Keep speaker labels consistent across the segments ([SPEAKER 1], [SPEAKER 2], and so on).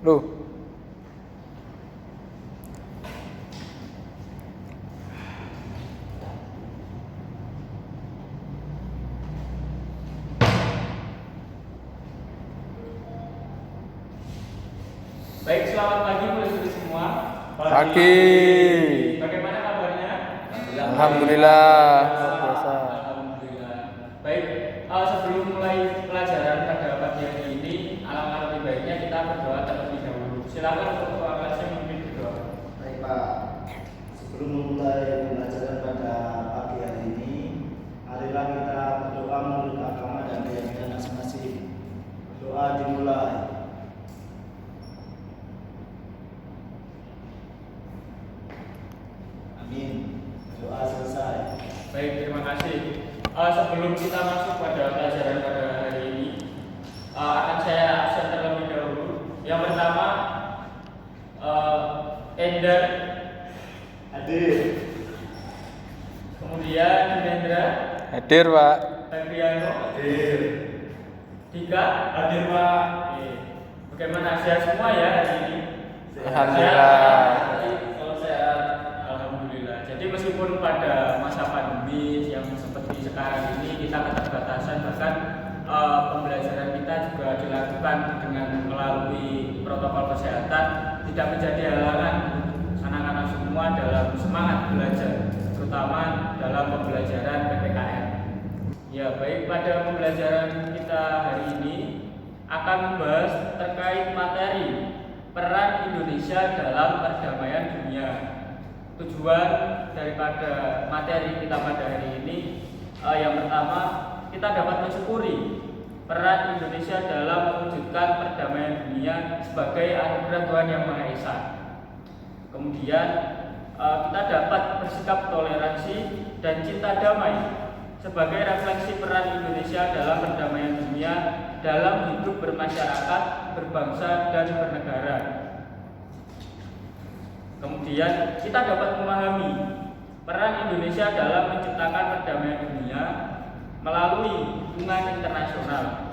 [SPEAKER 1] Loh,
[SPEAKER 2] Baik, selamat pagi murid-murid semua.
[SPEAKER 1] pagi.
[SPEAKER 2] Bagaimana kabarnya?
[SPEAKER 1] Alhamdulillah. Biasa.
[SPEAKER 2] Alhamdulillah. Baik, sebelum mulai pelajaran pada pagi hari ini, alangkah lebih baiknya kita berdoa terlebih dahulu. Silakan untuk ketua kelasnya memimpin berdoa.
[SPEAKER 3] Baik Pak, sebelum memulai pembelajaran pada pagi hari ini, marilah kita berdoa menurut agama dan keyakinan masing-masing. Doa dimulai. Amin. Doa selesai.
[SPEAKER 2] Baik, terima kasih. Sebelum kita masuk pada pelajaran pada hari ini, akan saya absen terlebih dahulu. Yang pertama, Ender,
[SPEAKER 3] Hadir.
[SPEAKER 2] kemudian Dinendra,
[SPEAKER 1] Hadir, Pak.
[SPEAKER 2] Febriano,
[SPEAKER 3] Hadir.
[SPEAKER 2] Dika, hadir Pak. Oke. Bagaimana sehat semua ya hari ini?
[SPEAKER 1] Alhamdulillah.
[SPEAKER 2] Kalau sehat, alhamdulillah. Jadi meskipun pada masa pandemi yang seperti sekarang ini kita keterbatasan, bahkan pembelajaran kita juga dilakukan dengan melalui protokol kesehatan, tidak menjadi halangan anak-anak semua dalam semangat belajar, terutama dalam pembelajaran PPKN. Ya, baik, pada pembelajaran kita hari ini akan membahas terkait materi peran Indonesia dalam perdamaian dunia. Tujuan daripada materi kita pada hari ini, yang pertama, kita dapat mensyukuri peran Indonesia dalam mewujudkan perdamaian dunia sebagai anugerah Tuhan Yang Maha Esa. Kemudian kita dapat bersikap toleransi dan cinta damai sebagai refleksi peran Indonesia dalam perdamaian dunia, dalam hidup bermasyarakat, berbangsa, dan bernegara. Kemudian kita dapat memahami peran Indonesia dalam menciptakan perdamaian dunia melalui hubungan internasional.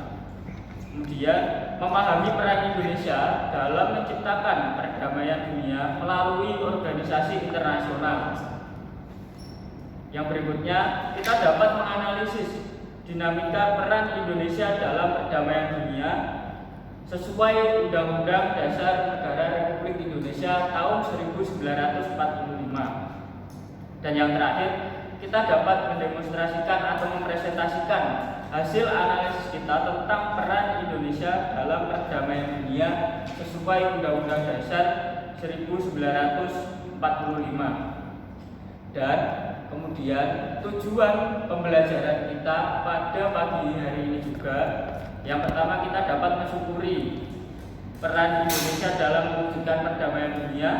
[SPEAKER 2] Kemudian memahami peran Indonesia dalam menciptakan perdamaian dunia melalui organisasi internasional. Yang berikutnya, kita dapat menganalisis dinamika peran Indonesia dalam perdamaian dunia sesuai Undang-Undang Dasar Negara Republik Indonesia tahun 1945. Dan yang terakhir, kita dapat mendemonstrasikan atau mempresentasikan hasil analisis kita tentang peran Indonesia dalam perdamaian dunia sesuai Undang-Undang Dasar 1945. Dan kemudian tujuan pembelajaran kita pada pagi hari ini juga, yang pertama, kita dapat mensyukuri peran Indonesia dalam mewujudkan perdamaian dunia.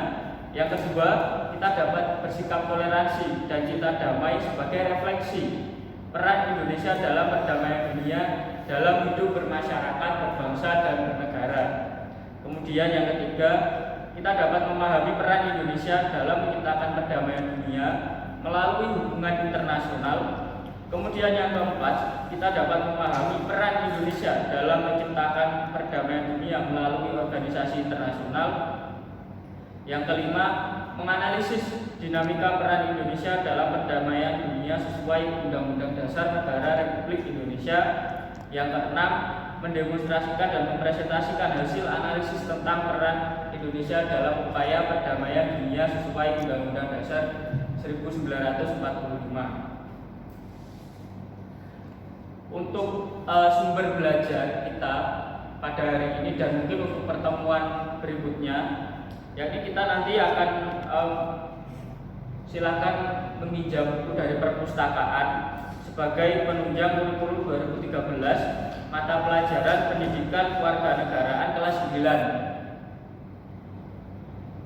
[SPEAKER 2] Yang kedua, kita dapat bersikap toleransi dan cinta damai sebagai refleksi peran Indonesia dalam perdamaian dunia, dalam hidup bermasyarakat, berbangsa, dan bernegara. Kemudian yang ketiga, kita dapat memahami peran Indonesia dalam menciptakan perdamaian dunia melalui hubungan internasional. Kemudian yang keempat, kita dapat memahami peran Indonesia dalam menciptakan perdamaian dunia melalui organisasi internasional. Yang kelima, menganalisis dinamika peran Indonesia dalam perdamaian dunia sesuai Undang-Undang Dasar Negara Republik Indonesia. Yang keenam, mendemonstrasikan dan mempresentasikan hasil analisis tentang peran Indonesia dalam upaya perdamaian dunia sesuai Undang-Undang Dasar 1945. Untuk sumber belajar kita pada hari ini dan mungkin untuk pertemuan berikutnya, yakni kita nanti akan silakan meminjam buku dari perpustakaan sebagai penunjang kurikulum 2013 mata pelajaran pendidikan kewarganegaraan kelas 9.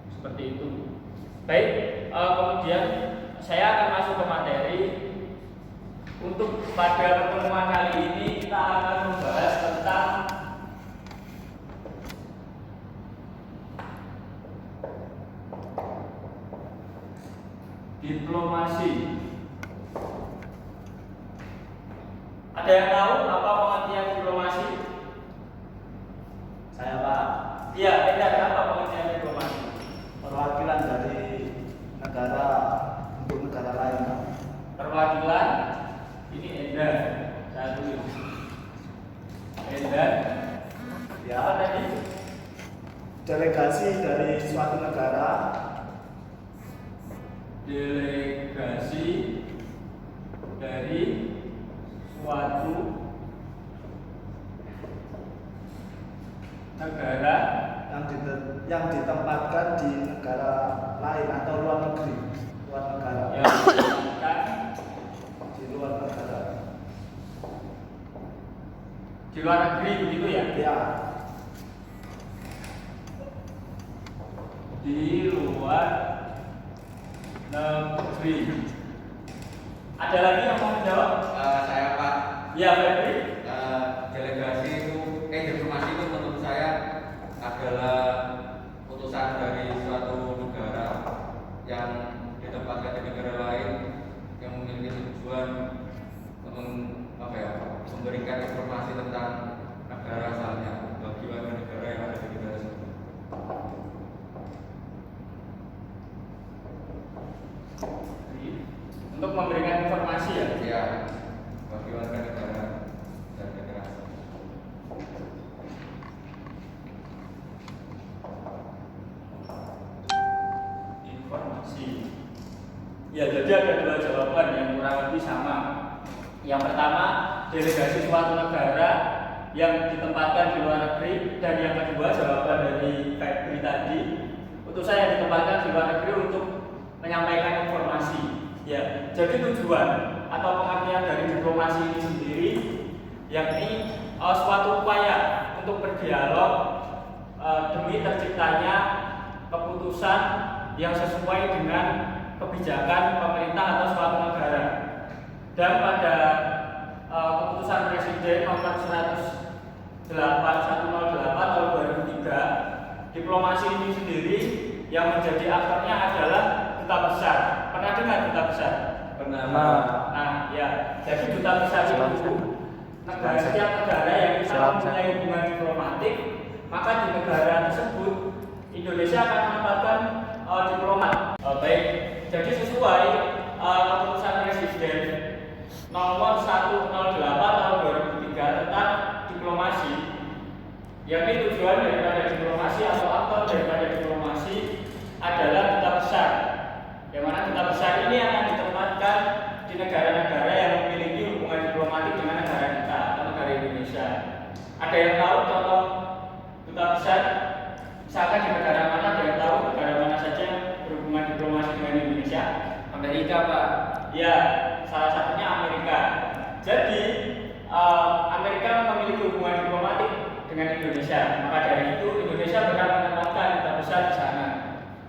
[SPEAKER 2] Seperti itu. Baik, kemudian saya akan masuk ke materi. Untuk pada pertemuan kali ini kita akan membahas tentang diplomasi. Ada yang tahu apa pengertian diplomasi?
[SPEAKER 3] Saya Pak.
[SPEAKER 2] Iya, tidak.
[SPEAKER 3] delegasi dari suatu negara
[SPEAKER 2] delegasi dari suatu negara
[SPEAKER 3] yang ditempatkan di negara lain atau luar negeri, luar negara.
[SPEAKER 2] yang ditempatkan
[SPEAKER 3] Di luar negara.
[SPEAKER 2] di luar negeri begitu ya?
[SPEAKER 3] Ya,
[SPEAKER 2] Di luar negeri. Ada lagi yang mau menjawab?
[SPEAKER 4] Saya Pak,
[SPEAKER 2] Ya, Febri.
[SPEAKER 4] delegasi itu, diplomasi itu menurut saya adalah utusan dari suatu negara yang ditempatkan di negara lain yang memiliki tujuan memberikan informasi tentang negara asalnya bagi warga negara yang ada di negara tersebut.
[SPEAKER 2] Untuk memberikan informasi ya?
[SPEAKER 4] Ya, bagi warga negara dan negara asal.
[SPEAKER 2] Informasi. Ya, jadi ada dua jawaban yang kurang lebih sama. Yang pertama, delegasi suatu negara yang ditempatkan di luar negeri, dan yang kedua jawaban dari Febri tadi, utusan yang ditempatkan di luar negeri untuk menyampaikan informasi. Ya, jadi tujuan atau pengertian dari diplomasi ini sendiri yakni suatu upaya untuk berdialog demi terciptanya keputusan yang sesuai dengan kebijakan pemerintah atau suatu negara. Dan pada keputusan Presiden nomor 108 tahun 2003, diplomasi ini sendiri yang menjadi aktornya adalah duta besar. Pernah dengar duta besar?
[SPEAKER 4] Pernah.
[SPEAKER 2] Nah, ya. Jadi duta besar itu negara, setiap negara yang bisa mempunyai hubungan diplomatik, maka di negara tersebut Indonesia akan menempatkan diplomat. Baik. Jadi sesuai keputusan Presiden nomor 108 tahun 2003 tentang diplomasi, yakni tujuan daripada diplomasi atau aktor daripada diplomasi adalah duta besar, yang mana duta besar ini akan ditempatkan di negara-negara yang memiliki hubungan diplomatik dengan negara kita atau negara Indonesia. Ada yang tahu contoh duta besar? Misalkan di negara mana? Ada yang tahu negara mana saja yang berhubungan diplomasi dengan Indonesia?
[SPEAKER 4] Amerika, Pak.
[SPEAKER 2] Ya, salah satunya Amerika. Jadi Amerika memiliki hubungan diplomatik dengan Indonesia. Maka dari itu Indonesia berhak menempatkan duta besar di sana.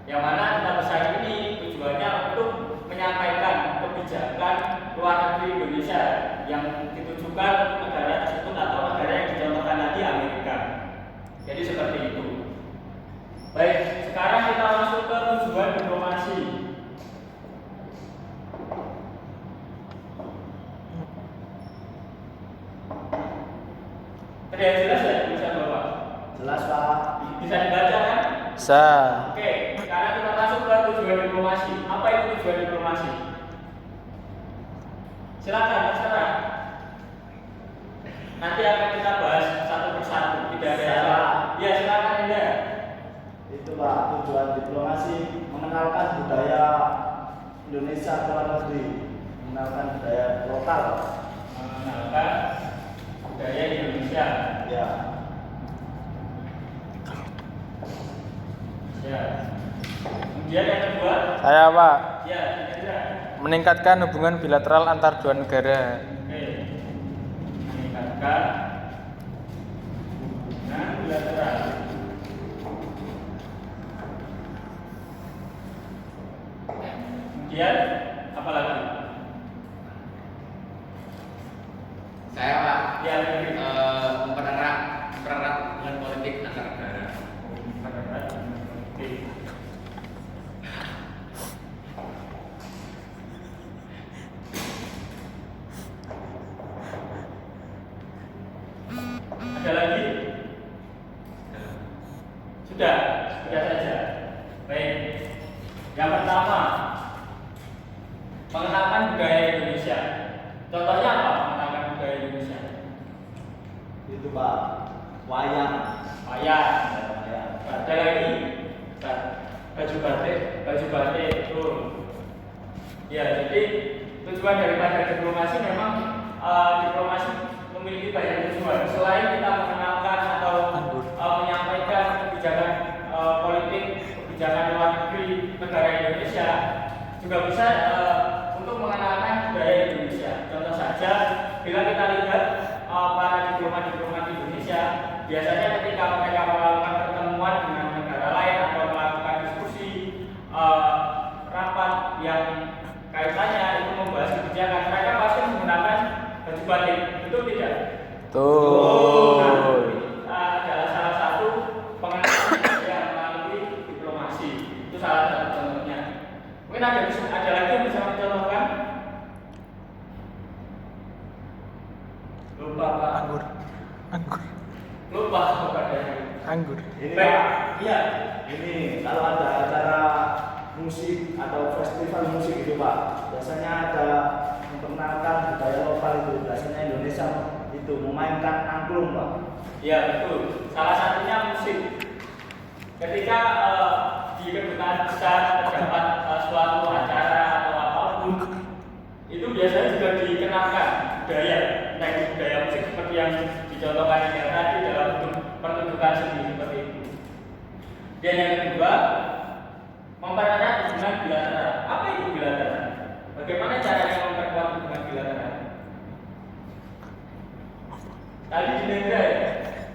[SPEAKER 2] Yang mana duta besar ini tujuannya untuk menyampaikan kebijakan luar negeri Indonesia yang ditujukan untuk negara tersebut atau negara yang dicontohkan tadi Amerika. Jadi seperti itu. Baik, sekarang kita masuk ke tujuan diplomasi. Ada yang jelas ya tulisan Bapak?
[SPEAKER 3] jelas Pak.
[SPEAKER 2] Bisa dibaca kan?
[SPEAKER 1] Bisa.
[SPEAKER 2] Oke, sekarang kita masuk ke tujuan diplomasi. Apa itu tujuan diplomasi? Silakan, terserah. Nanti akan kita bahas satu persatu, tidak ada yang salah. Ya, silakan Anda.
[SPEAKER 3] Itu Pak, tujuan diplomasi mengenalkan budaya Indonesia ke luar negeri, mengenalkan budaya lokal.
[SPEAKER 2] Mengenalkan budaya Indonesia.
[SPEAKER 3] Ya,
[SPEAKER 2] Ya. Kemudian yang kedua,
[SPEAKER 1] Saya Pak,
[SPEAKER 2] ya, Indra.
[SPEAKER 1] meningkatkan hubungan bilateral antar dua negara.
[SPEAKER 2] Oke. Meningkatkan hubungan bilateral. Kemudian apa lagi?
[SPEAKER 4] Saya, Pak,
[SPEAKER 2] Ya, Febri.
[SPEAKER 4] mempererat hubungan politik antar negara.
[SPEAKER 2] Oke. Ada lagi? Sudah saja. Baik. Yang pertama, mengenalkan budaya Indonesia. Contohnya apa? Mengenalkan budaya Indonesia.
[SPEAKER 3] itu Pak. Wayang.
[SPEAKER 2] Wayang.
[SPEAKER 3] Wayang.
[SPEAKER 2] Ada lagi, Bentar. baju batik itu. Ya, jadi tujuan daripada diplomasi memang diplomasi memiliki banyak tujuan. Selain kita mengenalkan atau menyampaikan kebijakan politik, kebijakan luar negeri negara Indonesia, juga bisa untuk mengenalkan budaya Indonesia. Contoh saja, bila kita lihat para diplomat Indonesia, biasanya ketika mereka melakukan pertemuan dengan negara lain atau melakukan diskusi rapat yang kaitannya itu membahas kebijakan, mereka pasti menggunakan baju batik, betul tidak?
[SPEAKER 1] Betul.
[SPEAKER 2] Adalah salah satu pengenalan yang melalui diplomasi. Itu salah satu contohnya. Mungkin ada lagi yang bisa mencontohkan? Lupa Pak.
[SPEAKER 1] Anggur.
[SPEAKER 2] Lupa kepada
[SPEAKER 1] Anggur.
[SPEAKER 3] Ini
[SPEAKER 2] Baik.
[SPEAKER 3] Pak,
[SPEAKER 2] Iya.
[SPEAKER 3] ini kalau ada acara musik atau festival musik itu Pak, biasanya ada memperkenalkan budaya lokal itu, biasanya Indonesia itu memainkan angklung Pak.
[SPEAKER 2] Iya betul. Salah satunya musik. Ketika di kedutaan besar terdapat suatu acara atau apapun, itu biasanya juga dikenalkan budaya, entah itu budaya musik seperti yang dicontohkan yang tadi dalam bentuk pertunjukan seni seperti itu. Dan yang kedua, mempererat hubungan bilateral. Apa itu bilateral? Bagaimana caranya memperkuat hubungan bilateral? Tadi di Nedra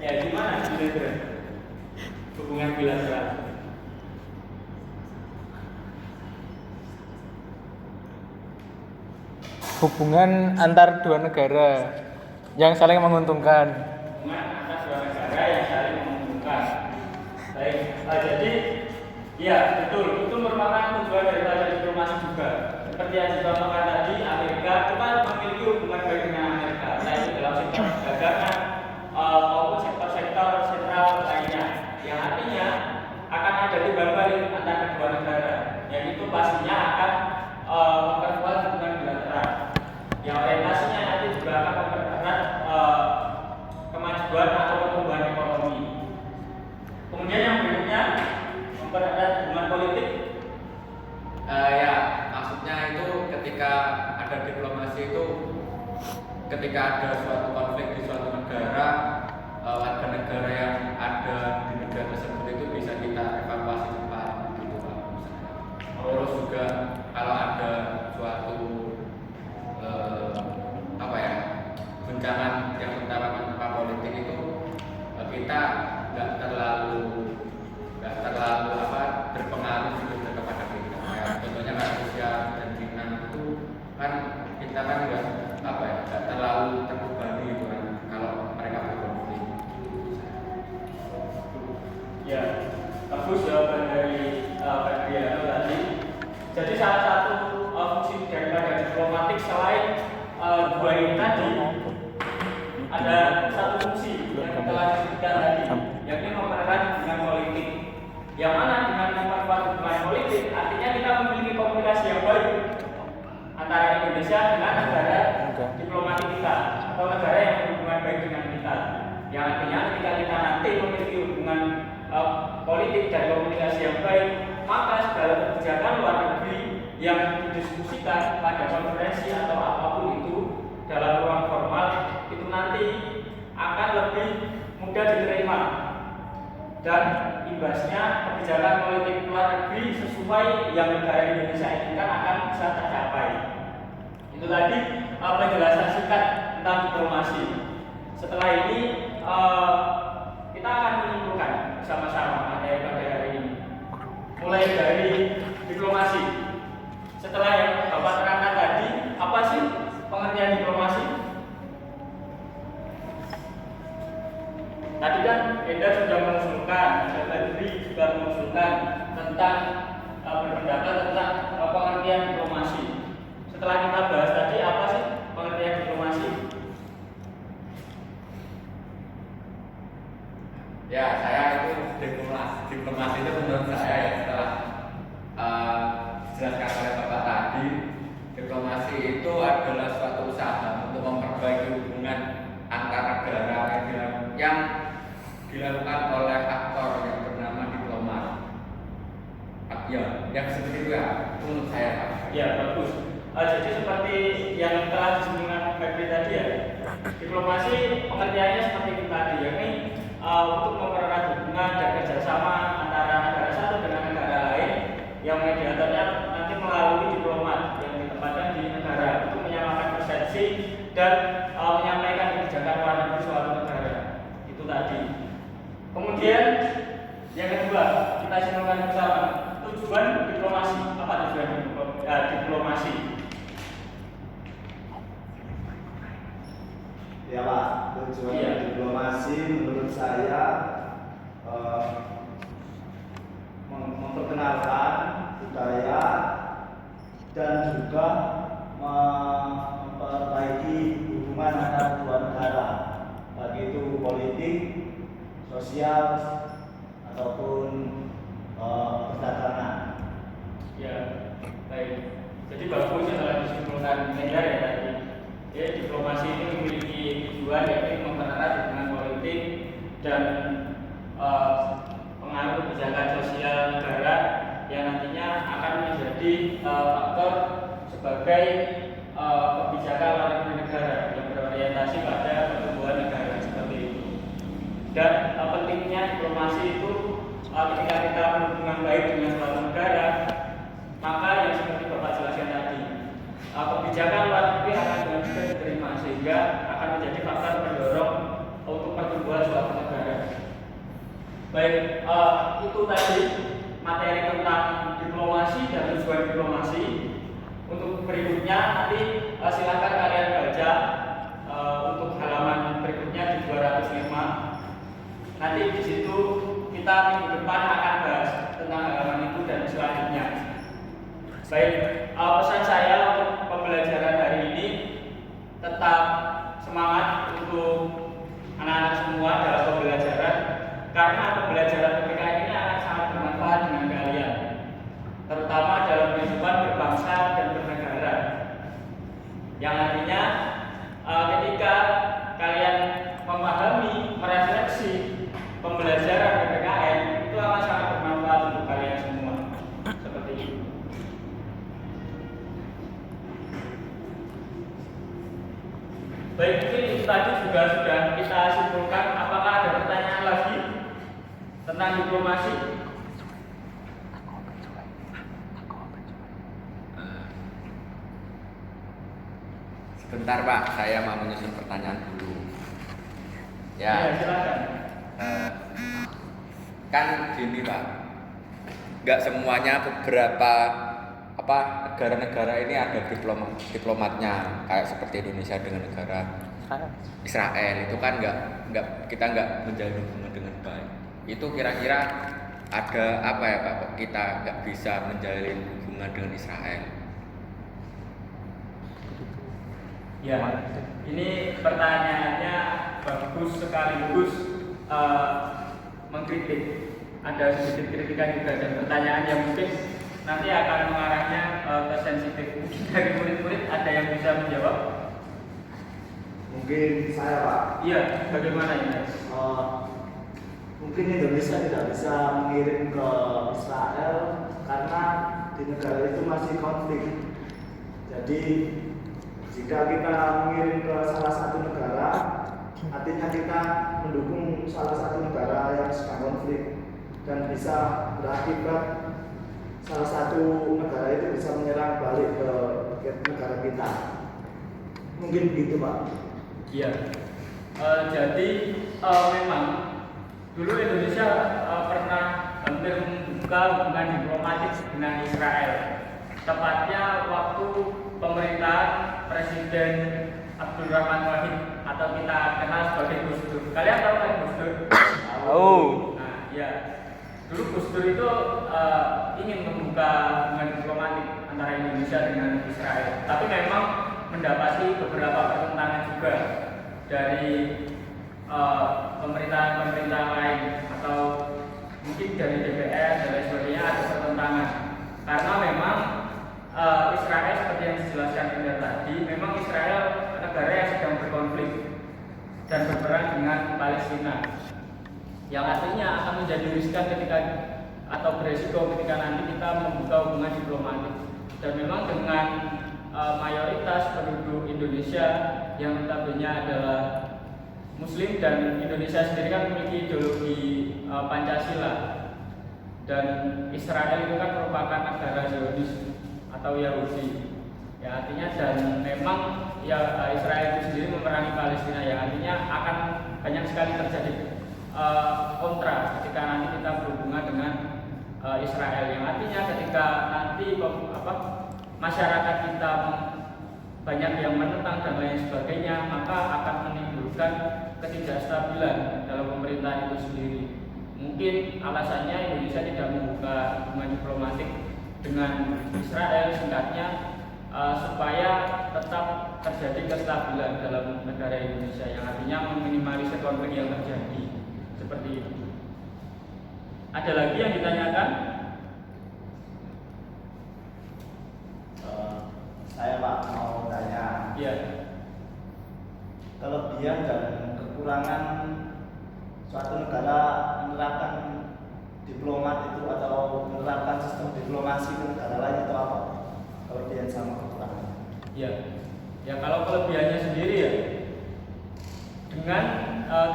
[SPEAKER 2] ya, gimana di Nedra? Hubungan bilateral.
[SPEAKER 1] Hubungan antar dua negara yang saling menguntungkan.
[SPEAKER 2] Hubungan antar dua negara yang saling menguntungkan. Baik, jadi ya betul, itu merupakan tujuan daripada diplomasi juga. Seperti yang dicontohkan tadi, Amerika kita memiliki hubungan baik dengan Amerika, baik dalam sektor perdagangan maupun sektor-sektor sentral lainnya. Yang artinya akan ada timbal balik antara kedua negara, yang itu pastinya akan memperkuat hubungan bilateral. Yang orientasinya nanti juga akan mempererat kemajuan atau pertumbuhan ekonomi. Kemudian yang berikutnya mempererat hubungan politik.
[SPEAKER 4] Ya, maksudnya itu ketika ada diplomasi itu, ketika ada suatu konflik di suatu negara, warga negara yang ada di negara tersebut itu bisa kita evakuasi cepat gitu Pak. Terus juga kalau ada suatu guncangan yang utamakan politik itu, kita nggak terlalu berpengaruh gitu kepada kita. Contohnya kan Rusia dan China itu kan kita kan nggak terlalu terbebani gitu kan kalau mereka berkonflik.
[SPEAKER 2] Ya, bagus jawaban dari Pak Diano tadi. Jadi salah satu fungsi daripada diplomatik selain dua ini tadi, ada satu fungsi yang telah disebutkan tadi, yakni mempererat hubungan politik. Yang mana dengan memperkuat hubungan politik, artinya kita memiliki komunikasi yang baik antara Indonesia dengan negara diplomatik kita atau negara yang berhubungan baik dengan kita. Yang artinya ketika kita nanti memiliki hubungan politik dan komunikasi yang baik, maka segala kebijakan luar negeri yang didiskusikan pada konferensi atau apapun itu dalam ruang formal itu nanti akan lebih mudah diterima, dan imbasnya kebijakan politik luar negeri sesuai yang negara Indonesia inginkan akan bisa tercapai. Itu tadi penjelasan singkat tentang diplomasi. Setelah ini kita akan menyimpulkan bersama-sama materi pada hari ini. Mulai dari diplomasi. Setelah yang Bapak terangkan tadi, apa sih pengertian diplomasi? Tadi kan Enda sudah mengusulkan, Badri juga mengusulkan tentang berpendapat tentang pengertian diplomasi. Setelah kita bahas tadi, apa sih pengertian diplomasi?
[SPEAKER 4] Ya, saya itu diplomasi itu menurut saya ya, setelah dijelaskan oleh Bapak tadi, diplomasi itu adalah suatu usaha untuk memperbaiki hubungan antar negara yang dilakukan oleh aktor yang bernama diplomasi. Ya, yang seperti itu ya menurut saya Pak.
[SPEAKER 2] Ya, bagus. Jadi seperti yang telah disebutkan Febri tadi ya, diplomasi pengertiannya seperti itu tadi, yakni untuk mempererat hubungan dan kerjasama antara negara satu dengan negara lain yang mediatornya nanti melalui diplomat yang ditempatkan di negara untuk menyamakan persepsi dan menyampaikan kebijakan luar negeri suatu negara. Itu tadi. Kemudian yang kedua, kita simpulkan bersama tujuan diplomasi. Apa tujuan diplomasi?
[SPEAKER 3] Ya Pak, tujuan diplomasi menurut saya memperkenalkan budaya dan juga memperbaiki hubungan antara dua negara, baik itu politik, sosial ataupun perdagangan.
[SPEAKER 2] Ya, baik. Jadi bagus yang telah disimpulkan Mendar ya tadi. Ya, diplomasi ini memiliki tujuan yaitu mempererat hubungan politik dan pengaruh kebijakan sosial negara yang nantinya akan menjadi faktor sebagai kebijakan luar negeri negara yang berorientasi pada pertumbuhan negara seperti itu. Dan pentingnya diplomasi itu ketika kita berhubungan baik dengan suatu negara, maka yang seperti Bapak jelaskan tadi, kebijakan luar negeri akan dengan mudah diterima sehingga akan menjadi faktor pendorong untuk pertumbuhan suatu negara. Baik, itu tadi materi tentang diplomasi dan tujuan diplomasi. Untuk berikutnya nanti silakan kalian baca untuk halaman berikutnya di 205. Nanti di situ kita minggu depan akan bahas tentang halaman itu dan selanjutnya. Baik, pesan saya untuk pembelajaran hari ini tetap semangat untuk anak-anak semua dalam pembelajaran, karena pembelajaran PPKN ini akan sangat bermanfaat dengan kalian, terutama dalam kehidupan berbangsa dan bernegara. Yang artinya ketika kalian memahami, merefleksi pembelajaran PPKN itu akan sangat bermanfaat untuk kalian semua. Seperti itu. Baik, mungkin itu tadi juga sudah kita simpulkan. Apakah ada pertanyaan lagi tentang diplomasi?
[SPEAKER 4] Sebentar Pak, saya mau menyusun pertanyaan dulu.
[SPEAKER 2] Ya, silakan.
[SPEAKER 4] Kan gini Pak, nggak semuanya, beberapa negara-negara ini ada diplomatnya, kayak seperti Indonesia dengan negara Israel itu kan kita nggak menjalin hubungan dengan baik. Itu kira-kira ada apa ya Pak, kok kita nggak bisa menjalin hubungan dengan Israel?
[SPEAKER 2] Ya, ini pertanyaannya bagus sekaligus mengkritik. Ada sedikit kritikan juga dan pertanyaan yang mungkin nanti akan mengarahnya ke sensitif. Mungkin dari murid-murid ada yang bisa menjawab?
[SPEAKER 3] Mungkin saya Pak.
[SPEAKER 2] Iya, bagaimana ini?
[SPEAKER 3] Mungkin Indonesia tidak bisa mengirim ke Israel karena di negara itu masih konflik. Jadi jika kita mengirim ke salah satu negara, artinya kita mendukung salah satu negara yang sedang konflik dan bisa berakibat salah satu negara itu bisa menyerang balik ke negara kita. Mungkin begitu Pak.
[SPEAKER 2] Iya. Jadi memang dulu Indonesia pernah hampir membuka hubungan diplomatik dengan Israel. Tepatnya waktu pemerintahan Presiden Abdul Rahman Wahid atau kita kenal sebagai Gus Dur. Kalian tahu kan Gus Dur?
[SPEAKER 1] Tahu.
[SPEAKER 2] Nah, ya. Dulu Gus Dur itu ingin membuka hubungan diplomatik antara Indonesia dengan Israel. Tapi memang mendapati beberapa pertentangan juga dari pemerintahan lain atau mungkin dari DPR dan lain sebagainya ada pertentangan. Karena memang Israel seperti yang dijelaskan Indra tadi, memang Israel negara yang sedang berkonflik dan berperang dengan Palestina, yang artinya akan menjadi riskan ketika atau beresiko ketika nanti kita membuka hubungan diplomatik. Dan memang dengan mayoritas penduduk Indonesia yang notabene adalah Muslim, dan Indonesia sendiri kan memiliki ideologi Pancasila, dan Israel itu kan merupakan negara Zionis atau Yahudi. Ya, artinya dan memang ya Israel itu sendiri memerangi Palestina, ya artinya akan banyak sekali terjadi kontra ketika nanti kita berhubungan dengan Israel, yang artinya ketika nanti masyarakat kita banyak yang menentang dan lain sebagainya, maka akan menimbulkan ketidakstabilan dalam pemerintahan itu sendiri. Mungkin alasannya Indonesia tidak membuka hubungan diplomatik dengan Israel, singkatnya supaya tetap terjadi kestabilan dalam negara Indonesia, yang artinya meminimalisir konflik yang terjadi seperti itu. Ada lagi yang ditanyakan?
[SPEAKER 3] Saya Pak mau tanya.
[SPEAKER 2] Iya.
[SPEAKER 3] Kelebihan dan kekurangan suatu negara menerapkan diplomat itu atau menerapkan sistem diplomasi ke negara lain itu apa? Kelebihan sama kekurangan.
[SPEAKER 2] Ya, ya kalau kelebihannya sendiri ya, dengan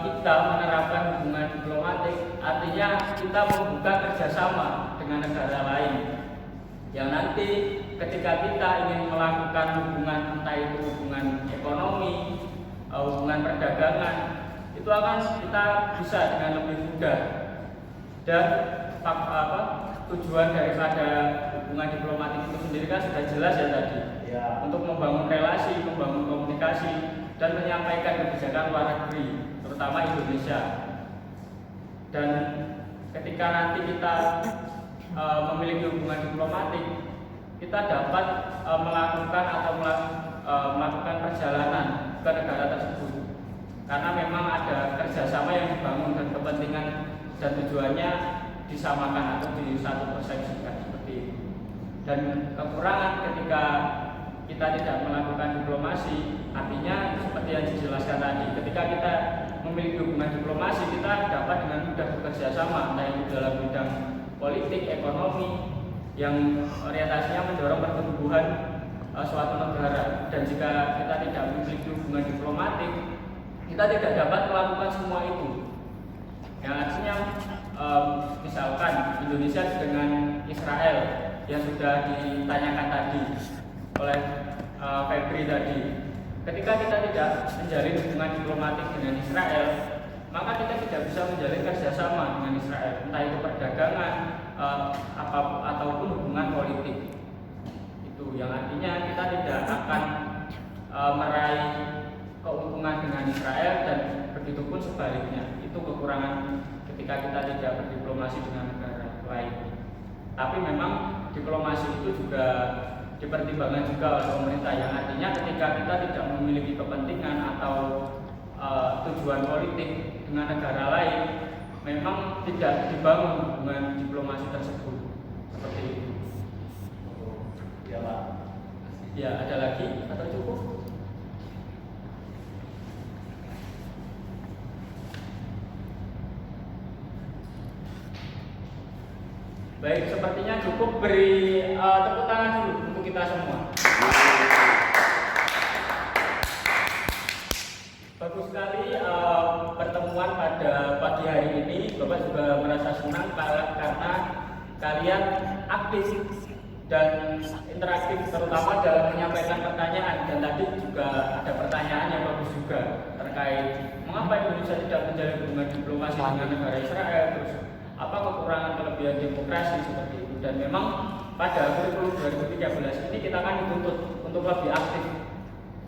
[SPEAKER 2] kita menerapkan hubungan diplomatik, artinya kita membuka kerjasama dengan negara lain, yang nanti ketika kita ingin melakukan hubungan, entah itu hubungan ekonomi, hubungan perdagangan, itu akan kita bisa dengan lebih mudah. Dan tujuan daripada hubungan diplomatik itu sendiri kan sudah jelas ya tadi,
[SPEAKER 3] Ya.
[SPEAKER 2] untuk membangun relasi, membangun komunikasi, dan menyampaikan kebijakan luar negeri, terutama Indonesia. Dan ketika nanti kita memiliki hubungan diplomatik, kita dapat melakukan melakukan perjalanan ke negara tersebut, karena memang ada kerjasama yang dibangun dan kepentingan dan tujuannya disamakan atau dipersepsikan seperti itu. Dan kekurangan ketika kita tidak melakukan diplomasi, artinya seperti yang dijelaskan tadi, ketika kita memiliki hubungan diplomasi, kita dapat dengan mudah bekerja sama, entah itu dalam bidang politik, ekonomi, yang orientasinya mendorong pertumbuhan suatu negara. Dan jika kita tidak memiliki hubungan diplomatik, kita tidak dapat melakukan semua itu. Yang artinya misalkan Indonesia dengan Israel yang sudah ditanyakan tadi oleh Febri tadi, ketika kita tidak menjalin hubungan diplomatik dengan Israel, maka kita tidak bisa menjalin kerjasama dengan Israel, entah itu perdagangan ataupun hubungan politik. Itu yang artinya kita tidak akan meraih keuntungan dengan Israel, dan begitupun sebaliknya. Itu kekurangan ketika kita tidak berdiplomasi dengan negara lain. Tapi memang diplomasi itu juga dipertimbangkan juga oleh pemerintah, yang artinya ketika kita tidak memiliki kepentingan atau tujuan politik dengan negara lain, memang tidak dibangun hubungan diplomasi tersebut. Seperti itu.
[SPEAKER 3] Ya Pak.
[SPEAKER 2] Ya, ada lagi atau cukup? Baik, sepertinya cukup. Beri tepuk tangan dulu untuk kita semua. Bagus sekali pertemuan pada pagi hari ini. Bapak juga merasa senang karena kalian aktif dan interaktif, terutama dalam menyampaikan pertanyaan. Dan tadi juga ada pertanyaan yang bagus juga terkait mengapa Indonesia tidak menjalin hubungan diplomasi dengan negara Israel, terus apa kekurangan kelebihan demokrasi seperti itu. Dan memang pada kurikulum 2013 ini kita akan dituntut untuk lebih aktif.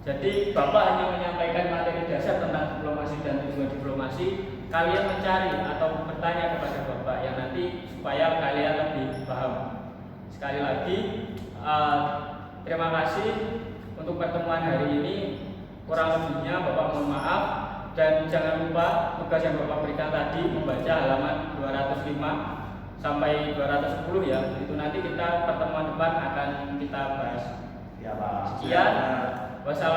[SPEAKER 2] Jadi Bapak hanya menyampaikan materi dasar tentang diplomasi dan hubungan diplomasi, kalian mencari atau bertanya kepada Bapak yang nanti supaya kalian lebih paham. Sekali lagi terima kasih untuk pertemuan hari ini. Kurang lebihnya Bapak mohon maaf. Dan jangan lupa tugas yang Bapak berikan tadi membaca halaman 205 sampai 210 ya. Itu nanti kita pertemuan depan akan kita bahas.
[SPEAKER 3] Ya Pak.
[SPEAKER 2] Sekian. Wassalamualaikum.